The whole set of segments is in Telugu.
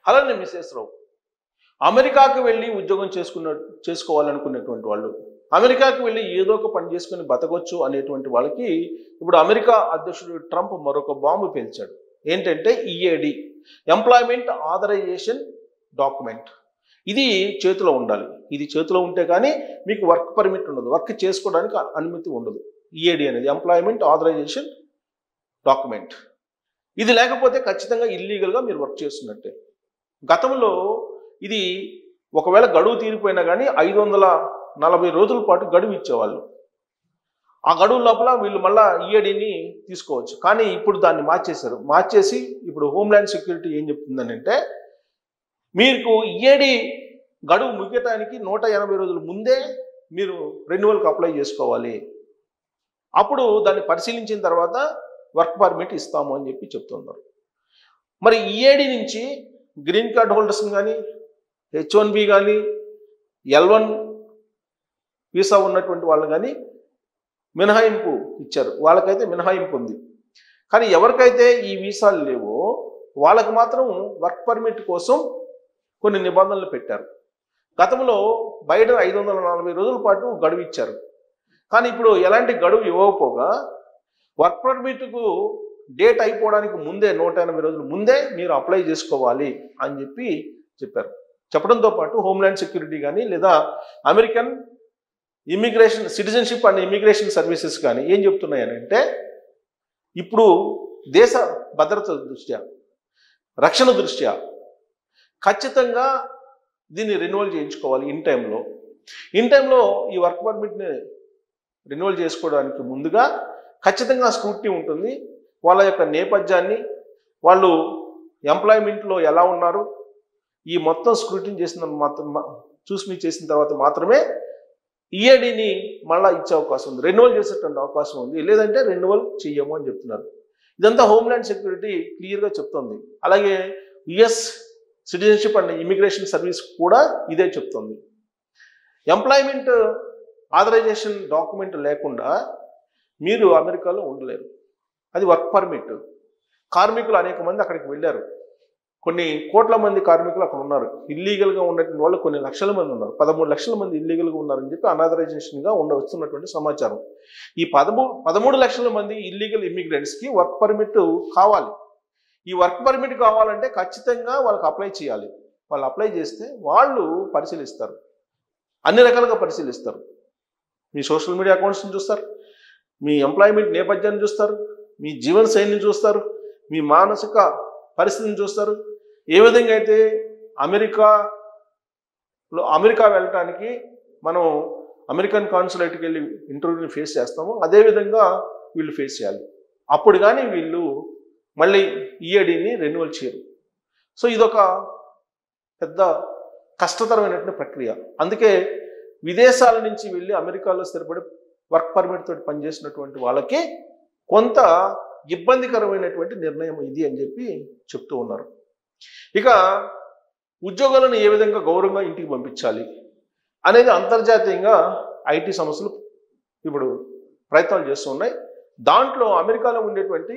అలానే మిసెస్ రావు అమెరికాకు వెళ్ళి ఉద్యోగం చేసుకోవాలనుకునేటువంటి వాళ్ళు, అమెరికాకు వెళ్ళి ఏదో ఒక పని చేసుకుని బతకొచ్చు అనేటువంటి వాళ్ళకి ఇప్పుడు అమెరికా అధ్యక్షుడు ట్రంప్ మరొక బాంబు పేల్చాడు. ఏంటంటే ఈఏడి, ఎంప్లాయ్మెంట్ ఆథరైజేషన్ డాక్యుమెంట్. ఇది చేతిలో ఉండాలి. ఇది చేతిలో ఉంటే కానీ మీకు వర్క్ పర్మిట్ ఉండదు, వర్క్ చేసుకోవడానికి అనుమతి ఉండదు. ఈఏడి అనేది ఎంప్లాయ్మెంట్ ఆథరైజేషన్ డాక్యుమెంట్. ఇది లేకపోతే ఖచ్చితంగా ఇల్లీగల్గా మీరు వర్క్ చేస్తున్నట్టే. గతంలో ఇది ఒకవేళ గడువు తీరిపోయినా కానీ 540 రోజుల పాటు గడువు ఇచ్చేవాళ్ళు. ఆ గడువు లోపల వీళ్ళు మళ్ళీ ఈఏడిని తీసుకోవచ్చు. కానీ ఇప్పుడు దాన్ని మార్చేసి ఇప్పుడు హోమ్ల్యాండ్ సెక్యూరిటీ ఏం చెప్తుందనంటే మీకు ఈఏడి గడువు ముగియటానికి 180 రోజుల ముందే మీరు రెన్యువల్కి అప్లై చేసుకోవాలి. అప్పుడు దాన్ని పరిశీలించిన తర్వాత వర్క్ పర్మిట్ ఇస్తాము అని చెప్పి చెప్తున్నారు. మరి ఈఏడి నుంచి గ్రీన్ కార్డ్ హోల్డర్స్ని కానీ, H1B కానీ, L1 వీసా ఉన్నటువంటి వాళ్ళు కానీ మినహాయింపు ఇచ్చారు. వాళ్ళకైతే మినహాయింపు ఉంది. కానీ ఎవరికైతే ఈ వీసాలు లేవో వాళ్ళకి మాత్రం వర్క్ పర్మిట్ కోసం కొన్ని నిబంధనలు పెట్టారు. గతంలో బయట 540 రోజుల పాటు గడువు ఇచ్చారు. కానీ ఇప్పుడు ఎలాంటి గడువు ఇవ్వకపోగా వర్క్ పర్మిట్కు డేట్ అయిపోవడానికి ముందే 180 రోజుల ముందే మీరు అప్లై చేసుకోవాలి అని చెప్పారు. చెప్పడంతో పాటు హోమ్ల్యాండ్ సెక్యూరిటీ కానీ లేదా American citizenship and immigration services కానీ ఏం చెప్తున్నాయనంటే ఇప్పుడు దేశ భద్రత దృష్ట్యా, రక్షణ దృష్ట్యా ఖచ్చితంగా దీన్ని రెన్యువల్ చేయించుకోవాలి ఇన్ టైంలో. ఈ వర్క్ పర్మిట్ని రెన్యువల్ చేసుకోవడానికి ముందుగా ఖచ్చితంగా స్క్రూటినీ ఉంటుంది. వాళ్ళ యొక్క నేపథ్యాన్ని, వాళ్ళు ఎంప్లాయ్మెంట్లో ఎలా ఉన్నారు, ఈ మొత్తం స్క్రూటినీ చేసిన తర్వాత మాత్రమే ఈఏడిని మళ్ళీ ఇచ్చే అవకాశం ఉంది, రెన్యువల్ చేసేటువంటి అవకాశం ఉంది. లేదంటే రెన్యువల్ చెయ్యము అని చెప్తున్నారు. ఇదంతా హోమ్ల్యాండ్ సెక్యూరిటీ క్లియర్గా చెప్తుంది. అలాగే US citizenship and immigration service కూడా ఇదే చెప్తుంది. ఎంప్లాయ్మెంట్ ఆథరైజేషన్ డాక్యుమెంట్ లేకుండా మీరు అమెరికాలో ఉండలేరు. అది వర్క్ పర్మిట్. కార్మికులు అనేక మంది అక్కడికి వెళ్ళారు. కొన్ని కోట్ల మంది కార్మికులు అక్కడ ఉన్నారు. ఇల్లీగల్గా ఉన్నటువంటి వాళ్ళు కొన్ని లక్షల మంది ఉన్నారు. 13 లక్షల మంది ఇల్లీగల్గా ఉన్నారని చెప్పి అనాథరైజేషన్గా వస్తున్నటువంటి సమాచారం. ఈ 13 లక్షల మంది ఇల్లీగల్ ఇమ్మిగ్రెంట్స్కి వర్క్ పర్మిట్ కావాలి. ఈ వర్క్ పర్మిట్ కావాలంటే ఖచ్చితంగా వాళ్ళకి అప్లై చేయాలి. వాళ్ళు అప్లై చేస్తే వాళ్ళు పరిశీలిస్తారు, అన్ని రకాలుగా పరిశీలిస్తారు. మీ సోషల్ మీడియా అకౌంట్స్ని చూస్తారు, మీ ఎంప్లాయ్మెంట్ నేపథ్యాన్ని చూస్తారు, మీ జీవన శైలిని చూస్తారు, మీ మానసిక పరిస్థితిని చూస్తారు. ఏ విధంగా అయితే అమెరికా వెళ్ళటానికి మనం అమెరికన్ కాన్సులేట్కి వెళ్ళి ఇంటర్వ్యూని ఫేస్ చేస్తామో అదేవిధంగా వీళ్ళు ఫేస్ చేయాలి. అప్పుడు కానీ వీళ్ళు మళ్ళీ ఈఏడిని రెన్యువల్ చేయరు. సో ఇదొక పెద్ద కష్టతరమైనటువంటి ప్రక్రియ. అందుకే విదేశాల నుంచి వెళ్ళి అమెరికాలో స్థిరపడి వర్క్ పర్మిట్ తోటి పనిచేసినటువంటి వాళ్ళకి కొంత ఇబ్బందికరమైనటువంటి నిర్ణయం ఇది అని చెప్పి చెప్తూ ఉన్నారు. ఇక ఉద్యోగాలను ఏ విధంగా గౌరవంగా ఇంటికి పంపించాలి అనేది అంతర్జాతీయంగా ఐటీ సంస్థలు ఇప్పుడు ప్రయత్నాలు చేస్తూ ఉన్నాయి. దాంట్లో అమెరికాలో ఉండేటువంటి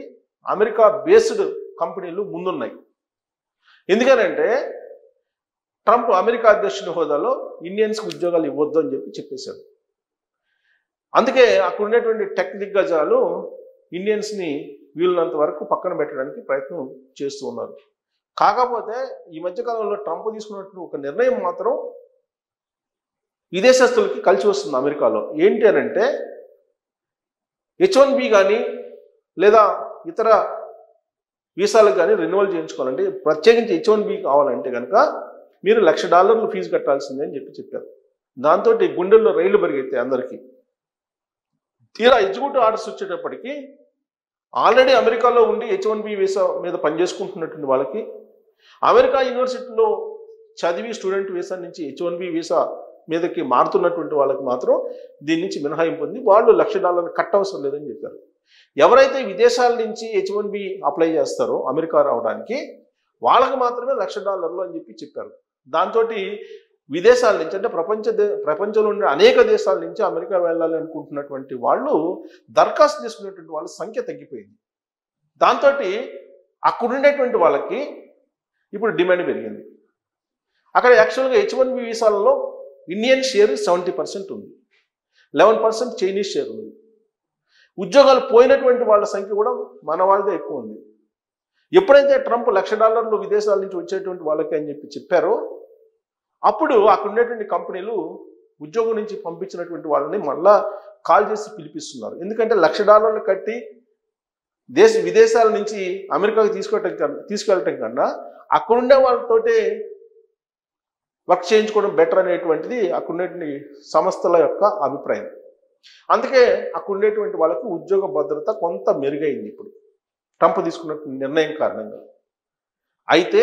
అమెరికా బేస్డ్ కంపెనీలు ముందున్నాయి. ఎందుకనంటే ట్రంప్ అమెరికా అధ్యక్షుడి హోదాలో ఇండియన్స్కి ఉద్యోగాలు ఇవ్వద్దు అని చెప్పేశాడు. అందుకే అక్కడ ఉండేటువంటి టెక్ దిగ్గజాలు ఇండియన్స్ని వీలున్నంత వరకు పక్కన పెట్టడానికి ప్రయత్నం చేస్తూ ఉన్నారు. కాకపోతే ఈ మధ్యకాలంలో ట్రంప్ తీసుకున్నటువంటి ఒక నిర్ణయం మాత్రం విదేశస్తులకి కలిసి వస్తుంది అమెరికాలో. ఏంటి అనంటే H1B కానీ లేదా ఇతర వీసాలకు కానీ రెన్యువల్ చేయించుకోవాలంటే, ప్రత్యేకించి H1B కావాలంటే కనుక మీరు $1,00,000 ఫీజు కట్టాల్సిందే అని చెప్పారు. దాంతో గుండెల్లో రైళ్లు పరిగెత్తాయి అందరికీ. తీరా ఎగ్జిక్యూటివ్ ఆర్డర్స్ వచ్చేటప్పటికి ఆల్రెడీ అమెరికాలో ఉండి H1B వీసా మీద పనిచేసుకుంటున్నటువంటి వాళ్ళకి, అమెరికా యూనివర్సిటీలో చదివి స్టూడెంట్ వీసా నుంచి H1B వీసా మీదకి మారుతున్నటువంటి వాళ్ళకి మాత్రం దీని నుంచి మినహాయింపు ఉంది. వాళ్ళు $1,00,000 కట్టవసరం లేదని చెప్పారు. ఎవరైతే విదేశాల నుంచి H1B అప్లై చేస్తారో అమెరికా రావడానికి వాళ్ళకి మాత్రమే $1,00,000 అని చెప్పారు. దాంతో విదేశాల నుంచి అంటే ప్రపంచంలో ఉండే అనేక దేశాల నుంచి అమెరికా వెళ్ళాలి అనుకుంటున్నటువంటి వాళ్ళు దరఖాస్తు చేసుకునేటువంటి వాళ్ళ సంఖ్య తగ్గిపోయింది. దాంతో అక్కడ ఉండేటువంటి వాళ్ళకి ఇప్పుడు డిమాండ్ పెరిగింది. అక్కడ యాక్చువల్గా H1B వీసాలలో ఇండియన్ షేర్ 70% ఉంది, 11% చైనీస్ షేర్ ఉంది. ఉద్యోగాలు పోయినటువంటి వాళ్ళ సంఖ్య కూడా మన వాళ్ళదే ఎక్కువ ఉంది. ఎప్పుడైతే ట్రంప్ $1,00,000 విదేశాల నుంచి వచ్చేటువంటి వాళ్ళకి అని చెప్పారో అప్పుడు అక్కడ ఉండేటువంటి కంపెనీలు ఉద్యోగం నుంచి పంపించినటువంటి వాళ్ళని మళ్ళా కాల్ చేసి పిలిపిస్తున్నారు. ఎందుకంటే $1,00,000 కట్టి విదేశాల నుంచి అమెరికాకి తీసుకెళ్ళటం కన్నా అక్కడుండే వాళ్ళతోటే వర్క్ చేయించుకోవడం బెటర్ అనేటువంటిది అక్కడ ఉండేటువంటి సంస్థల యొక్క అభిప్రాయం. అందుకే అక్కడ ఉండేటువంటి వాళ్ళకి ఉద్యోగ భద్రత కొంత మెరుగైంది ఇప్పుడు ట్రంప్ తీసుకున్న నిర్ణయం కారణంగా. అయితే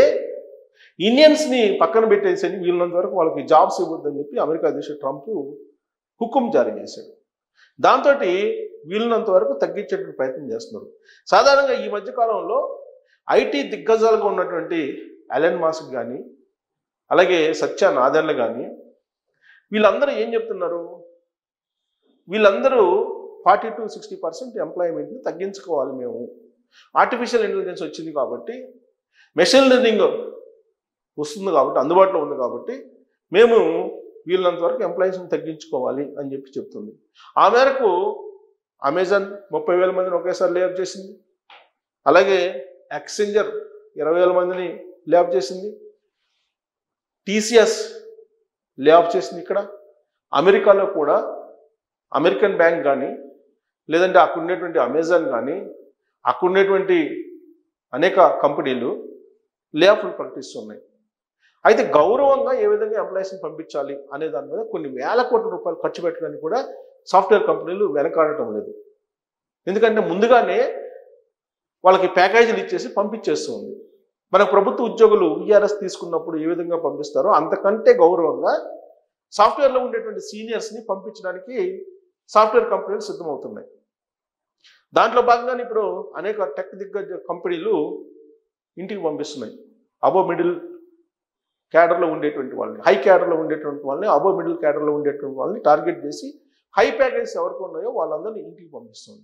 ఇండియన్స్ని పక్కన పెట్టేసి వీళ్ళంత వరకు వాళ్ళకి జాబ్స్ ఇవ్వద్దని చెప్పి అమెరికా అధ్యక్షుడు ట్రంప్ హుకుం జారీ చేశాడు. దాంతో వీళ్ళనంత వరకు తగ్గించేటువంటి ప్రయత్నం చేస్తున్నారు. సాధారణంగా ఈ మధ్యకాలంలో ఐటీ దిగ్గజాలుగా ఉన్నటువంటి ఎలన్ మాస్క్ కానీ అలాగే సత్య నాదెళ్ల కానీ వీళ్ళందరూ ఏం చెప్తున్నారు, వీళ్ళందరూ 40 to 60% ఎంప్లాయ్మెంట్ని తగ్గించుకోవాలి. మేము ఆర్టిఫిషియల్ ఇంటెలిజెన్స్ వచ్చింది కాబట్టి, మెషిన్ లెర్నింగ్ వస్తుంది కాబట్టి, అందుబాటులో ఉంది కాబట్టి మేము వీళ్ళంత వరకు ఎంప్లాయీస్ని తగ్గించుకోవాలి అని చెప్పి చెప్తుంది. ఆ మేరకు అమెజాన్ 30,000 మందిని ఒకేసారి లేఅప్ చేసింది. అలాగే యాక్సెంజర్ 20,000 మందిని లేఅప్ చేసింది. TCS లేఅప్ చేసింది. ఇక్కడ అమెరికాలో కూడా అమెరికన్ బ్యాంక్ కానీ లేదంటే అక్కడ ఉండేటువంటి అమెజాన్ కానీ అక్కడ ఉండేటువంటి అనేక కంపెనీలు లేఅప్లు ప్రకటిస్తున్నాయి. అయితే గౌరవంగా ఏ విధంగా ఎంప్లాయీస్ని పంపించాలి అనే దాని మీద కొన్ని వేల కోట్ల రూపాయలు ఖర్చు పెట్టడానికి కూడా సాఫ్ట్వేర్ కంపెనీలు వెనకాడటం లేదు. ఎందుకంటే ముందుగానే వాళ్ళకి ప్యాకేజీలు ఇచ్చేసి పంపించేస్తుంది. మన ప్రభుత్వ ఉద్యోగులు VRS తీసుకున్నప్పుడు ఏ విధంగా పంపిస్తారో అంతకంటే గౌరవంగా సాఫ్ట్వేర్లో ఉండేటువంటి సీనియర్స్ని పంపించడానికి సాఫ్ట్వేర్ కంపెనీలు సిద్ధమవుతున్నాయి. దాంట్లో భాగంగానే ఇప్పుడు అనేక టెక్ దిగ్గజ కంపెనీలు ఇంటికి పంపిస్తున్నాయి. అబో మిడిల్ క్యాడర్లో ఉండేటువంటి వాళ్ళని, హై క్యాడర్లో ఉండేటువంటి వాళ్ళని, అబో మిడిల్ క్యాడర్లో ఉండేటువంటి వాళ్ళని టార్గెట్ చేసి హై ప్యాకేజెస్ ఎవరికి ఉన్నాయో వాళ్ళందరినీ ఇంటికి పంపిస్తుంది.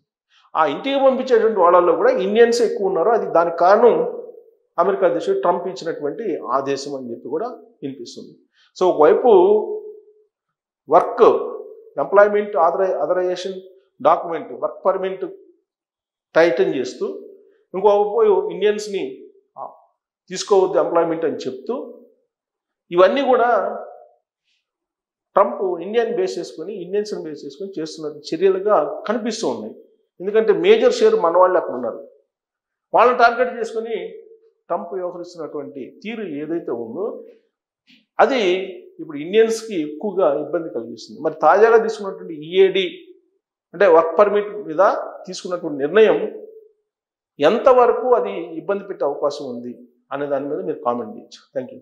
ఆ ఇంటికి పంపించేటువంటి వాళ్ళల్లో కూడా ఇండియన్స్ ఎక్కువ ఉన్నారు. అది దానికి కారణం అమెరికా అధ్యక్షుడు ట్రంప్ ఇచ్చినటువంటి ఆదేశం అని చెప్పి కూడా వినిపిస్తుంది. సో ఒకవైపు work employment authorization document work permit tighten చేస్తూ ఇంకోవైపు ఇండియన్స్ని తీసుకోవద్దు ఎంప్లాయ్మెంట్ అని చెప్తూ ఇవన్నీ కూడా ట్రంప్ ఇండియన్స్ని బేస్ చేసుకొని చేస్తున్న చర్యలుగా కనిపిస్తూ ఉన్నాయి. ఎందుకంటే మేజర్ షేర్ మన వాళ్ళు అక్కడ ఉన్నారు. వాళ్ళని టార్గెట్ చేసుకొని ట్రంప్ వ్యవహరిస్తున్నటువంటి తీరు ఏదైతే ఉందో అది ఇప్పుడు ఇండియన్స్కి ఎక్కువగా ఇబ్బంది కలిగిస్తుంది. మరి తాజాగా తీసుకున్నటువంటి EAD అంటే వర్క్ పర్మిట్ మీద తీసుకున్నటువంటి నిర్ణయం ఎంతవరకు అది ఇబ్బంది పెట్టే అవకాశం ఉంది అనే దాని మీద మీరు కామెంట్ చేయొచ్చు. Thank you.